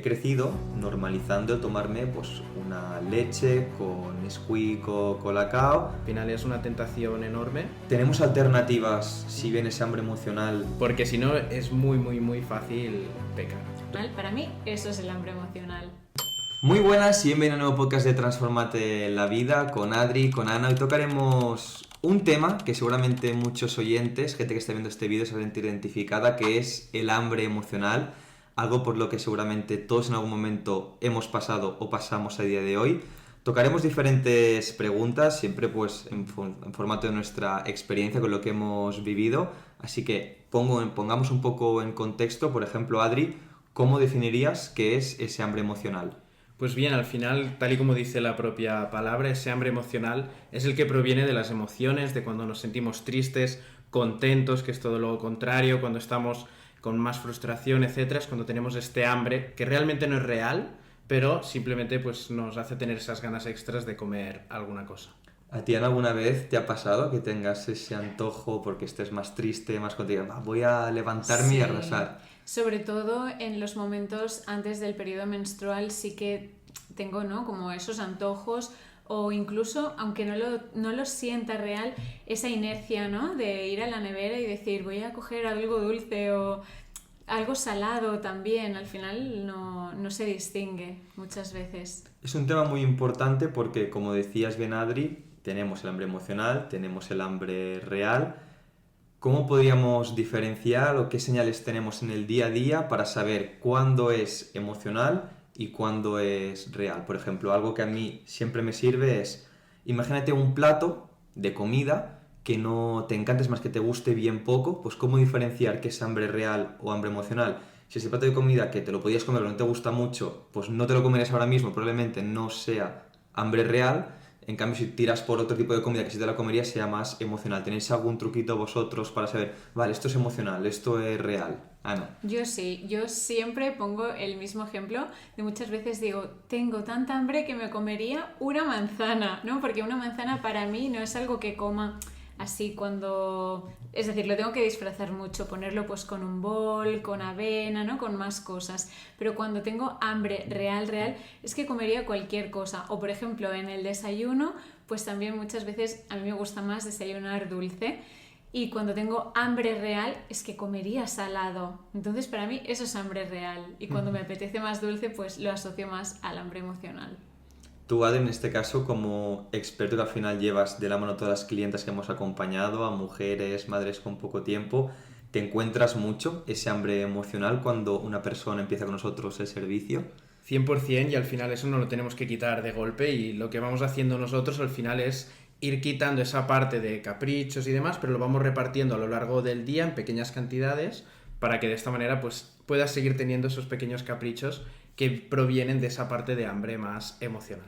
He crecido normalizando el tomarme pues una leche con Nesquik o Colacao. Al final es una tentación enorme. Tenemos alternativas si viene ese hambre emocional. Porque si no es muy fácil pecar. Para mí eso es el hambre emocional. Muy buenas y bienvenido a un nuevo podcast de Transformate la Vida con Adri, con Ana. Hoy tocaremos un tema que seguramente muchos oyentes, gente que está viendo este vídeo, se va a sentir identificada, que es el hambre emocional. Algo por lo que seguramente todos en algún momento hemos pasado o pasamos a día de hoy. Tocaremos diferentes preguntas, siempre pues en formato de nuestra experiencia con lo que hemos vivido. Así que pongamos un poco en contexto. Por ejemplo, Adri, ¿cómo definirías qué es ese hambre emocional? Pues bien, al final, tal y como dice la propia palabra, ese hambre emocional es el que proviene de las emociones, de cuando nos sentimos tristes, contentos, que es todo lo contrario, cuando estamos con más frustración, etcétera, es cuando tenemos este hambre que realmente no es real, pero simplemente pues nos hace tener esas ganas extras de comer alguna cosa. ¿A ti alguna vez te ha pasado que tengas ese antojo porque estés más triste, más contigo? Voy a levantarme y arrasar. Sobre todo en los momentos antes del periodo menstrual sí que tengo, ¿no?, como esos antojos, o incluso, aunque no lo sienta real, esa inercia, ¿no?, de ir a la nevera y decir voy a coger algo dulce o algo salado también. Al final no se distingue muchas veces. Es un tema muy importante porque, como decías bien, Adri, tenemos el hambre emocional, tenemos el hambre real. ¿Cómo podríamos diferenciar o qué señales tenemos en el día a día para saber cuándo es emocional y cuándo es real? Por ejemplo, algo que a mí siempre me sirve es, imagínate un plato de comida que no te encante, es más que te guste bien poco, pues ¿cómo diferenciar qué es hambre real o hambre emocional? Si ese plato de comida que te lo podías comer pero no te gusta mucho, pues no te lo comerías ahora mismo, probablemente no sea hambre real. En cambio, si tiras por otro tipo de comida que sí te la comerías, sea más emocional. ¿Tenéis algún truquito vosotros para saber, vale, esto es emocional, esto es real? Ana. Yo sí, yo siempre pongo el mismo ejemplo de muchas veces digo, tengo tanta hambre que me comería una manzana, ¿no? Porque una manzana para mí no es algo que coma así cuando... Es decir, lo tengo que disfrazar mucho, ponerlo pues con un bol, con avena, ¿no?, con más cosas. Pero cuando tengo hambre real, es que comería cualquier cosa. O por ejemplo, en el desayuno, pues también muchas veces a mí me gusta más desayunar dulce. Y cuando tengo hambre real es que comería salado. Entonces para mí eso es hambre real. Y cuando me apetece más dulce, pues lo asocio más al hambre emocional. Tú, Adri, en este caso, como experto que al final llevas de la mano a todas las clientas que hemos acompañado, a mujeres, madres con poco tiempo, ¿te encuentras mucho ese hambre emocional cuando una persona empieza con nosotros el servicio? 100%, y al final eso no lo tenemos que quitar de golpe, y lo que vamos haciendo nosotros al final es ir quitando esa parte de caprichos y demás, pero lo vamos repartiendo a lo largo del día en pequeñas cantidades para que de esta manera pues puedas seguir teniendo esos pequeños caprichos que provienen de esa parte de hambre más emocional.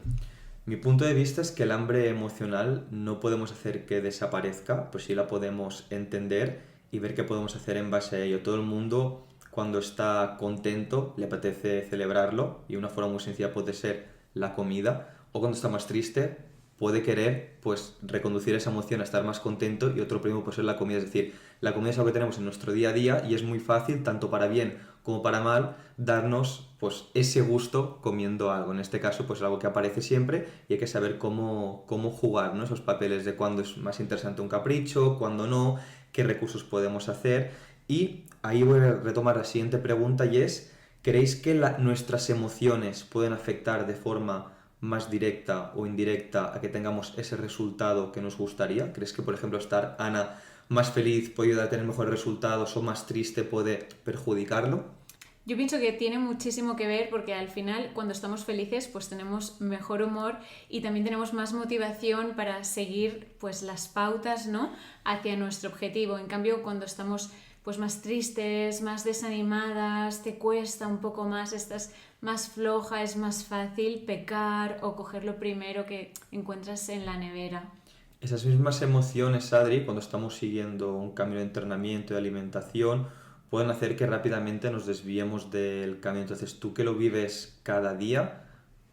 Mi punto de vista es que el hambre emocional no podemos hacer que desaparezca, pues sí la podemos entender y ver qué podemos hacer en base a ello. Todo el mundo, cuando está contento, le apetece celebrarlo, y una forma muy sencilla puede ser la comida, o cuando está más triste puede querer pues reconducir esa emoción a estar más contento, y otro premio puede ser la comida. Es decir, la comida es algo que tenemos en nuestro día a día y es muy fácil, tanto para bien como para mal, darnos pues ese gusto comiendo algo. En este caso pues es algo que aparece siempre y hay que saber cómo jugar, ¿no?, esos papeles de cuándo es más interesante un capricho, cuándo no, qué recursos podemos hacer. Y ahí voy a retomar la siguiente pregunta, y es, ¿creéis que nuestras emociones pueden afectar de forma más directa o indirecta a que tengamos ese resultado que nos gustaría? ¿Crees que, por ejemplo, estar, Ana, más feliz puede ayudar a tener mejores resultados, o más triste puede perjudicarlo? Yo pienso que tiene muchísimo que ver, porque al final cuando estamos felices pues tenemos mejor humor y también tenemos más motivación para seguir pues las pautas, ¿no?, hacia nuestro objetivo. En cambio, cuando estamos pues más tristes, más desanimadas, te cuesta un poco más, estás más floja, es más fácil pecar o coger lo primero que encuentras en la nevera. Esas mismas emociones, Adri, cuando estamos siguiendo un cambio de entrenamiento y de alimentación, pueden hacer que rápidamente nos desviemos del camino. Entonces, tú que lo vives cada día,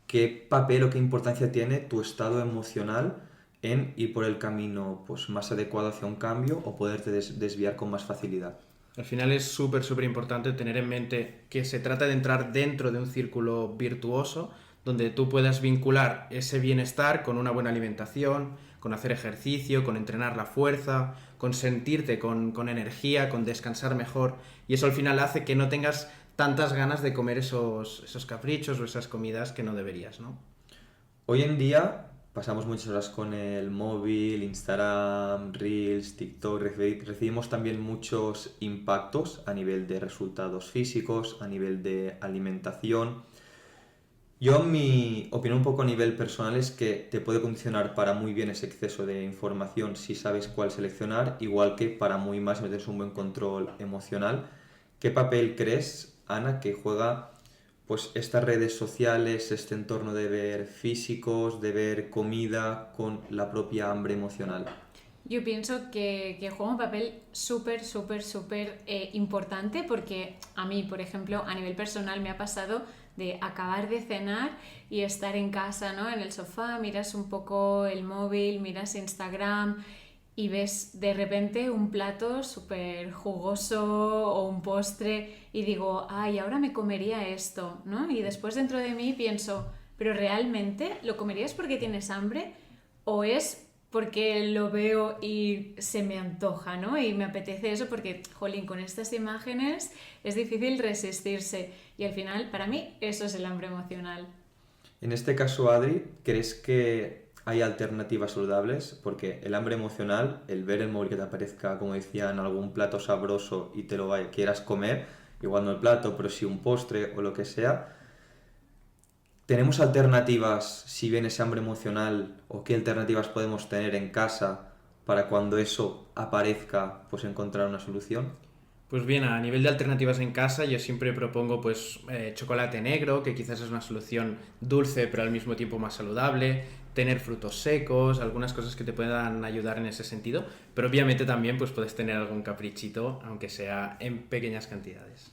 ¿qué papel o qué importancia tiene tu estado emocional en ir por el camino pues más adecuado hacia un cambio o poderte desviar con más facilidad? Al final es súper, súper importante tener en mente que se trata de entrar dentro de un círculo virtuoso donde tú puedas vincular ese bienestar con una buena alimentación, con hacer ejercicio, con entrenar la fuerza, con sentirte con energía, con descansar mejor. Y eso al final hace que no tengas tantas ganas de comer esos caprichos o esas comidas que no deberías, ¿no? Hoy en día pasamos muchas horas con el móvil, Instagram, Reels, TikTok, recibimos también muchos impactos a nivel de resultados físicos, a nivel de alimentación. Yo, mi opinión un poco a nivel personal es que te puede condicionar para muy bien ese exceso de información si sabes cuál seleccionar, igual que para muy mal si no tienes un buen control emocional. ¿Qué papel crees, Ana, que juega pues estas redes sociales, este entorno de ver físicos, de ver comida con la propia hambre emocional? Yo pienso que juega un papel súper, súper, súper importante porque a mí, por ejemplo, a nivel personal me ha pasado de acabar de cenar y estar en casa, ¿no? En el sofá, miras un poco el móvil, miras Instagram y ves de repente un plato súper jugoso o un postre y digo, ay, ahora me comería esto, ¿no? Y después dentro de mí pienso, ¿pero realmente lo comerías porque tienes hambre o es porque lo veo y se me antoja, ¿no? Y me apetece eso porque, jolín, con estas imágenes es difícil resistirse. Y al final, para mí, eso es el hambre emocional. En este caso, Adri, ¿crees que hay alternativas saludables? Porque el hambre emocional, el ver el móvil que te aparezca, como decía, en algún plato sabroso y te lo quieras comer, igual no el plato, pero sí un postre o lo que sea, ¿tenemos alternativas si viene ese hambre emocional o qué alternativas podemos tener en casa para cuando eso aparezca, pues encontrar una solución? Pues bien, a nivel de alternativas en casa, yo siempre propongo pues chocolate negro, que quizás es una solución dulce pero al mismo tiempo más saludable, tener frutos secos, algunas cosas que te puedan ayudar en ese sentido, pero obviamente también pues puedes tener algún caprichito, aunque sea en pequeñas cantidades.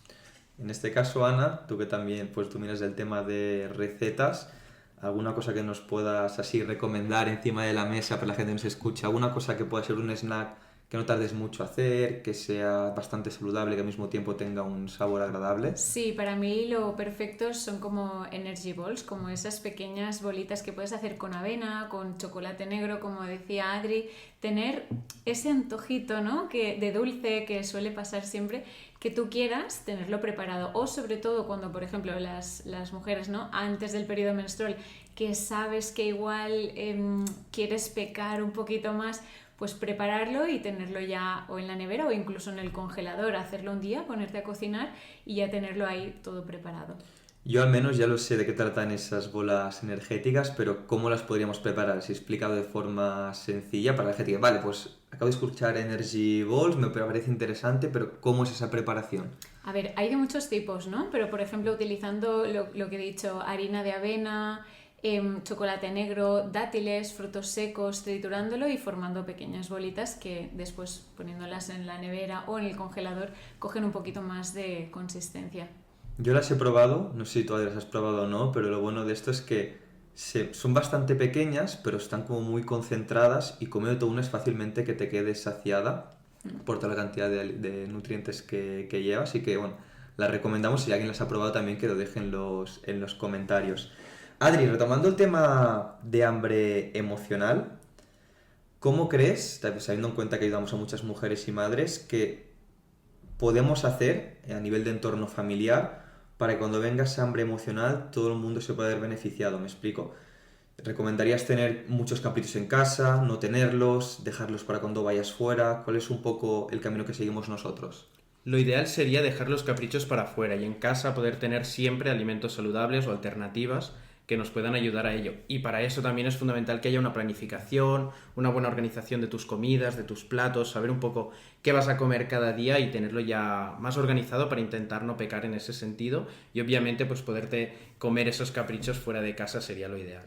En este caso, Ana, tú que también pues dominas el tema de recetas, ¿alguna cosa que nos puedas así recomendar encima de la mesa para la gente que nos escucha? ¿Alguna cosa que pueda ser un snack que no tardes mucho a hacer, que sea bastante saludable, que al mismo tiempo tenga un sabor agradable? Sí, para mí lo perfecto son como energy balls, como esas pequeñas bolitas que puedes hacer con avena, con chocolate negro, como decía Adri, tener ese antojito, ¿no? De dulce que suele pasar siempre, que tú quieras tenerlo preparado. O sobre todo cuando, por ejemplo, las mujeres, ¿no? Antes del periodo menstrual, que sabes que igual quieres pecar un poquito más, pues prepararlo y tenerlo ya o en la nevera o incluso en el congelador, hacerlo un día, ponerte a cocinar y ya tenerlo ahí todo preparado. Yo al menos ya lo sé de qué tratan esas bolas energéticas, pero ¿cómo las podríamos preparar? Si he explicado de forma sencilla para la gente que, vale, pues acabo de escuchar Energy Balls, me parece interesante, pero ¿cómo es esa preparación? A ver, hay de muchos tipos, ¿no? Pero por ejemplo utilizando lo que he dicho, harina de avena, chocolate negro, dátiles, frutos secos, triturándolo y formando pequeñas bolitas que después poniéndolas en la nevera o en el congelador cogen un poquito más de consistencia. Yo las he probado, no sé si tú las has probado o no, pero lo bueno de esto es que son bastante pequeñas, pero están como muy concentradas y comiendo una es fácilmente que te quedes saciada por toda la cantidad de nutrientes que lleva, así que bueno, las recomendamos. Si alguien las ha probado también que lo deje en los comentarios. Adri, retomando el tema de hambre emocional, ¿cómo crees, teniendo en cuenta que ayudamos a muchas mujeres y madres, que podemos hacer a nivel de entorno familiar para que cuando venga esa hambre emocional todo el mundo se pueda ver beneficiado? Me explico. ¿Recomendarías tener muchos caprichos en casa, no tenerlos, dejarlos para cuando vayas fuera? ¿Cuál es un poco el camino que seguimos nosotros? Lo ideal sería dejar los caprichos para afuera y en casa poder tener siempre alimentos saludables o alternativas que nos puedan ayudar a ello. Y para eso también es fundamental que haya una planificación, una buena organización de tus comidas, de tus platos, saber un poco qué vas a comer cada día y tenerlo ya más organizado para intentar no pecar en ese sentido y obviamente pues poderte comer esos caprichos fuera de casa sería lo ideal.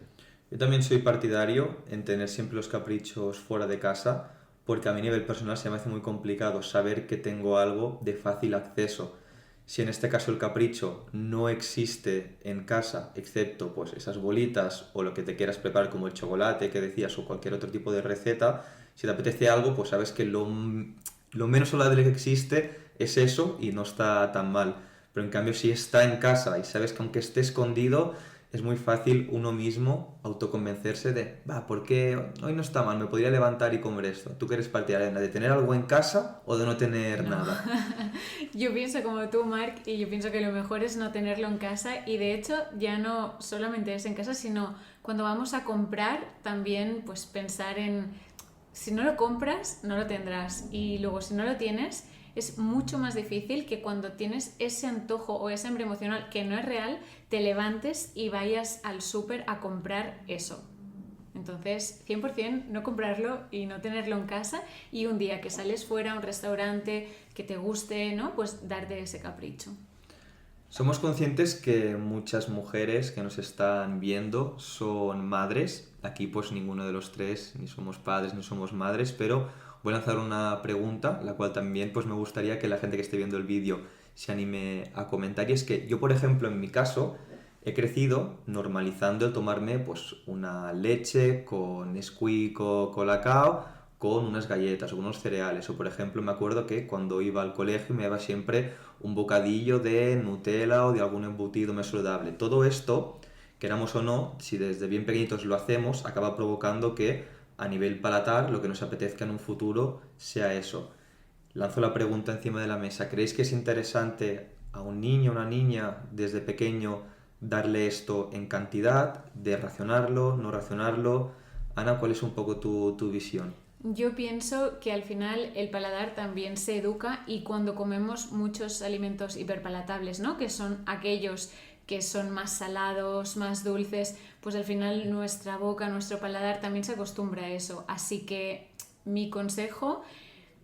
Yo también soy partidario en tener siempre los caprichos fuera de casa, porque a mi nivel personal se me hace muy complicado saber que tengo algo de fácil acceso. Si en este caso el capricho no existe en casa, excepto pues esas bolitas o lo que te quieras preparar como el chocolate que decías o cualquier otro tipo de receta, si te apetece algo, pues sabes que lo menos saludable que existe es eso y no está tan mal. Pero en cambio, si está en casa y sabes que aunque esté escondido, es muy fácil uno mismo autoconvencerse de, ¿por qué hoy no está mal? Me podría levantar y comer esto. ¿Tú qué eres partidaria de tener algo en casa o de no tener No. nada? Yo pienso como tú, Marc, y yo pienso que lo mejor es no tenerlo en casa, y de hecho ya no solamente es en casa, sino cuando vamos a comprar también pues pensar en, si no lo compras no lo tendrás, y luego si no lo tienes es mucho más difícil que cuando tienes ese antojo o ese hambre emocional que no es real, te levantes y vayas al súper a comprar eso. Entonces, 100% no comprarlo y no tenerlo en casa, y un día que sales fuera a un restaurante que te guste, ¿no? Pues darte ese capricho. Somos conscientes que muchas mujeres que nos están viendo son madres. Aquí pues ninguno de los tres, ni somos padres ni somos madres, pero voy a lanzar una pregunta, la cual también pues me gustaría que la gente que esté viendo el vídeo se anime a comentar. Y es que yo, por ejemplo, en mi caso, he crecido normalizando el tomarme pues una leche con Nesquik o Colacao con unas galletas o unos cereales. O por ejemplo, me acuerdo que cuando iba al colegio me daba siempre un bocadillo de Nutella o de algún embutido más saludable. Todo esto, queramos o no, si desde bien pequeñitos lo hacemos, acaba provocando que a nivel palatar lo que nos apetezca en un futuro sea eso. Lanzo la pregunta encima de la mesa. ¿Creéis que es interesante a un niño o una niña desde pequeño darle esto en cantidad, de racionarlo, no racionarlo? Ana, ¿cuál es un poco tu visión? Yo pienso que al final el paladar también se educa, y cuando comemos muchos alimentos hiperpalatables, ¿no? Que son aquellos que son más salados, más dulces, pues al final nuestra boca, nuestro paladar también se acostumbra a eso. Así que mi consejo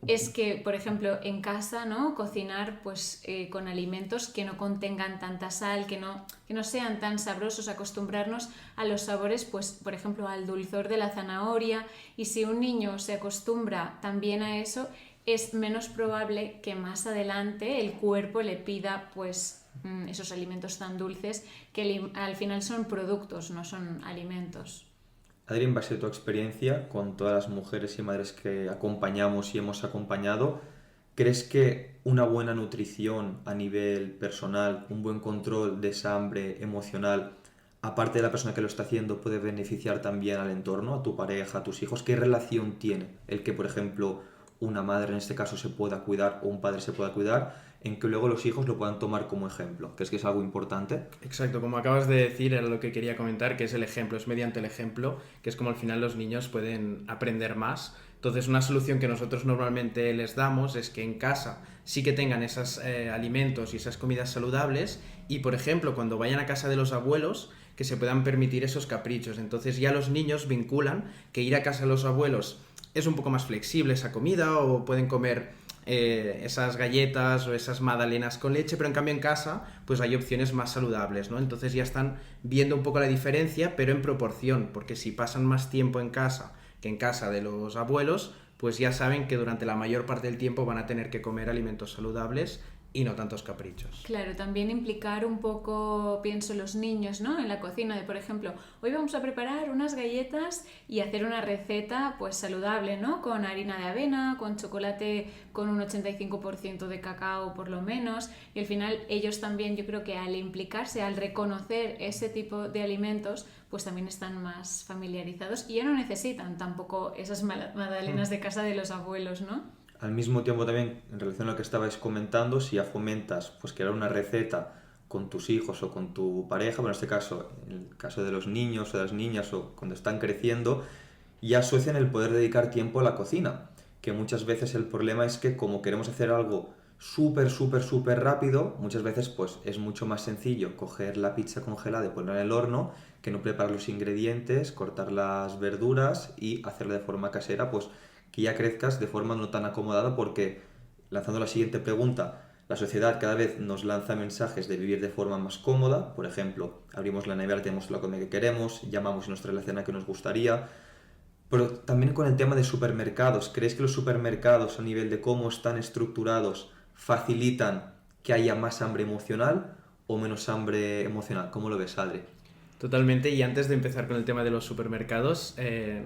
es que, por ejemplo, en casa, ¿no? Cocinar pues con alimentos que no contengan tanta sal, que no sean tan sabrosos, acostumbrarnos a los sabores, pues por ejemplo al dulzor de la zanahoria, y si un niño se acostumbra también a eso, es menos probable que más adelante el cuerpo le pida pues esos alimentos tan dulces, que al final son productos, no son alimentos. Adri, en base a tu experiencia con todas las mujeres y madres que acompañamos y hemos acompañado, ¿crees que una buena nutrición a nivel personal, un buen control de esa hambre emocional, aparte de la persona que lo está haciendo, puede beneficiar también al entorno, a tu pareja, a tus hijos? ¿Qué relación tiene el que, por ejemplo, una madre en este caso se pueda cuidar o un padre se pueda cuidar, en que luego los hijos lo puedan tomar como ejemplo? ¿Crees que es algo importante? Exacto, como acabas de decir, era lo que quería comentar, que es el ejemplo, es mediante el ejemplo, que es como al final los niños pueden aprender más. Entonces, una solución que nosotros normalmente les damos es que en casa sí que tengan esos alimentos y esas comidas saludables, y, por ejemplo, cuando vayan a casa de los abuelos, que se puedan permitir esos caprichos. Entonces ya los niños vinculan que ir a casa de los abuelos es un poco más flexible esa comida, o pueden comer esas galletas o esas magdalenas con leche, pero en cambio en casa pues hay opciones más saludables, ¿no? Entonces ya están viendo un poco la diferencia, pero en proporción, porque si pasan más tiempo en casa que en casa de los abuelos, pues ya saben que durante la mayor parte del tiempo van a tener que comer alimentos saludables y no tantos caprichos. Claro, también implicar un poco, pienso, los niños, ¿no? En la cocina, de por ejemplo, hoy vamos a preparar unas galletas y hacer una receta pues saludable, ¿no? Con harina de avena, con chocolate con un 85% de cacao por lo menos, y al final ellos también, yo creo que al implicarse, al reconocer ese tipo de alimentos, pues también están más familiarizados y ya no necesitan tampoco esas magdalenas de casa de los abuelos, ¿no? Al mismo tiempo también, en relación a lo que estabais comentando, si ya fomentas pues crear una receta con tus hijos o con tu pareja, bueno, en este caso, en el caso de los niños o de las niñas o cuando están creciendo, ya asocian el poder dedicar tiempo a la cocina, que muchas veces el problema es que como queremos hacer algo súper rápido, muchas veces pues es mucho más sencillo coger la pizza congelada y ponerla en el horno que no preparar los ingredientes, cortar las verduras y hacerla de forma casera, pues que ya crezcas de forma no tan acomodada, porque, lanzando la siguiente pregunta, la sociedad cada vez nos lanza mensajes de vivir de forma más cómoda. Por ejemplo, abrimos la nevera, tenemos la comida que queremos, llamamos y nos trae la cena que nos gustaría. Pero también con el tema de supermercados, ¿crees que los supermercados a nivel de cómo están estructurados facilitan que haya más hambre emocional o menos hambre emocional? ¿Cómo lo ves, Adri? Totalmente, y antes de empezar con el tema de los supermercados,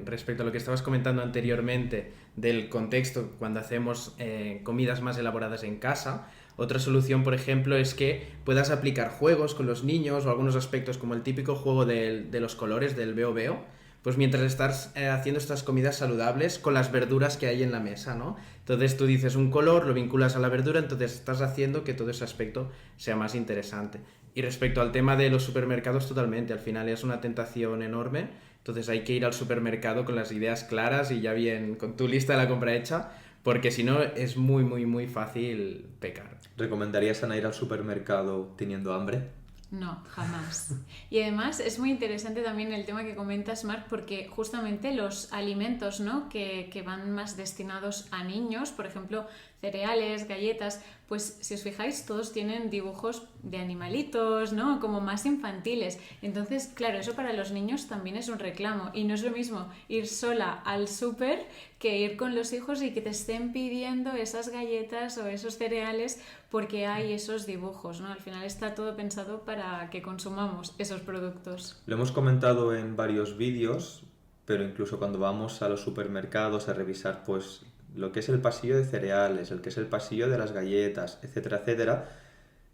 respecto a lo que estabas comentando anteriormente del contexto cuando hacemos comidas más elaboradas en casa, otra solución, por ejemplo, es que puedas aplicar juegos con los niños o algunos aspectos como el típico juego de los colores del Veo Veo, pues mientras estás haciendo estas comidas saludables con las verduras que hay en la mesa, ¿no? Entonces tú dices un color, lo vinculas a la verdura, entonces estás haciendo que todo ese aspecto sea más interesante. Y respecto al tema de los supermercados, totalmente, al final es una tentación enorme, entonces hay que ir al supermercado con las ideas claras y ya bien con tu lista de la compra hecha, porque si no es muy, muy, muy fácil pecar. ¿Recomendarías, Ana, ir al supermercado teniendo hambre? No, jamás. Y además es muy interesante también el tema que comentas, Marc, porque justamente los alimentos, ¿no?, que van más destinados a niños, por ejemplo, cereales, galletas, pues si os fijáis, todos tienen dibujos de animalitos, ¿no?, como más infantiles. Entonces, claro, eso para los niños también es un reclamo. Y no es lo mismo ir sola al súper que ir con los hijos y que te estén pidiendo esas galletas o esos cereales porque hay esos dibujos, ¿no? Al final está todo pensado para que consumamos esos productos. Lo hemos comentado en varios vídeos, pero incluso cuando vamos a los supermercados a revisar pues lo que es el pasillo de cereales, el que es el pasillo de las galletas, etcétera, etcétera,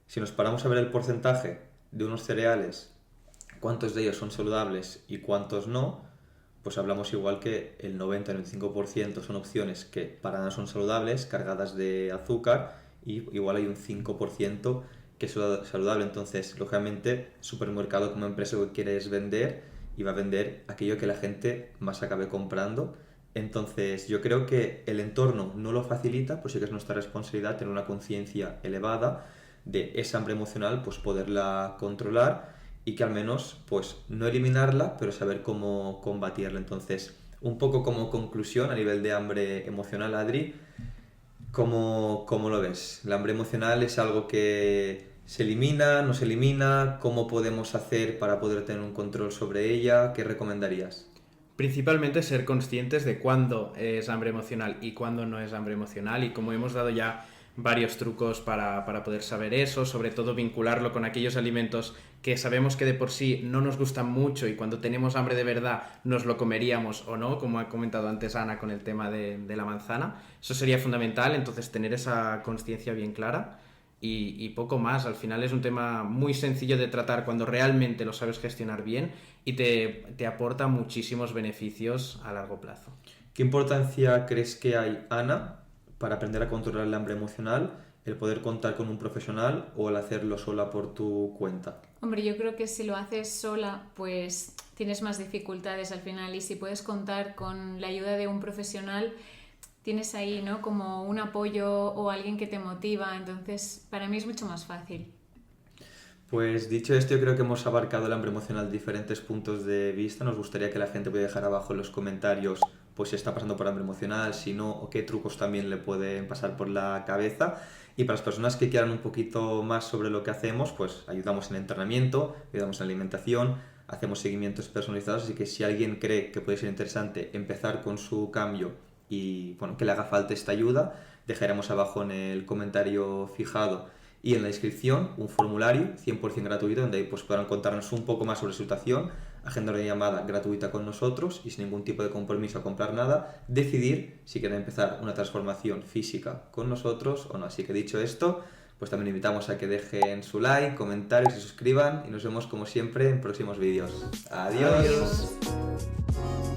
si nos paramos a ver el porcentaje de unos cereales, cuántos de ellos son saludables y cuántos no, pues hablamos igual que el 90-95% son opciones que para nada son saludables, cargadas de azúcar, y igual hay un 5% que es saludable. Entonces, lógicamente, supermercado como empresa que quieres vender y va a vender aquello que la gente más acabe comprando. Entonces, yo creo que el entorno no lo facilita, pues sí que es nuestra responsabilidad tener una conciencia elevada de esa hambre emocional, pues poderla controlar y que al menos, pues no eliminarla, pero saber cómo combatirla. Entonces, un poco como conclusión a nivel de hambre emocional, Adri, ¿cómo lo ves? ¿La hambre emocional es algo que se elimina, no se elimina? ¿Cómo podemos hacer para poder tener un control sobre ella? ¿Qué recomendarías? Principalmente ser conscientes de cuándo es hambre emocional y cuándo no es hambre emocional, y como hemos dado ya varios trucos para poder saber eso, sobre todo vincularlo con aquellos alimentos que sabemos que de por sí no nos gustan mucho y cuando tenemos hambre de verdad nos lo comeríamos o no, como ha comentado antes Ana con el tema de la manzana. Eso sería fundamental, entonces tener esa conciencia bien clara y poco más. Al final es un tema muy sencillo de tratar cuando realmente lo sabes gestionar bien y te aporta muchísimos beneficios a largo plazo. ¿Qué importancia crees que hay, Ana, para aprender a controlar el hambre emocional, el poder contar con un profesional o el hacerlo sola por tu cuenta? Hombre, yo creo que si lo haces sola, pues tienes más dificultades al final, y si puedes contar con la ayuda de un profesional, tienes ahí, ¿no?, como un apoyo o alguien que te motiva, entonces para mí es mucho más fácil. Pues dicho esto, yo creo que hemos abarcado el hambre emocional de diferentes puntos de vista. Nos gustaría que la gente pudiera dejar abajo en los comentarios pues si está pasando por hambre emocional, si no, o qué trucos también le pueden pasar por la cabeza. Y para las personas que quieran un poquito más sobre lo que hacemos, pues ayudamos en entrenamiento, ayudamos en alimentación, hacemos seguimientos personalizados, así que si alguien cree que puede ser interesante empezar con su cambio y bueno, que le haga falta esta ayuda, dejaremos abajo en el comentario fijado y en la descripción un formulario 100% gratuito donde ahí pues podrán contarnos un poco más sobre su situación, agendar una llamada gratuita con nosotros y sin ningún tipo de compromiso a comprar nada, decidir si quieren empezar una transformación física con nosotros o no. Así que dicho esto, pues también invitamos a que dejen su like, comentarios, se suscriban y nos vemos como siempre en próximos vídeos. Adiós. Adiós.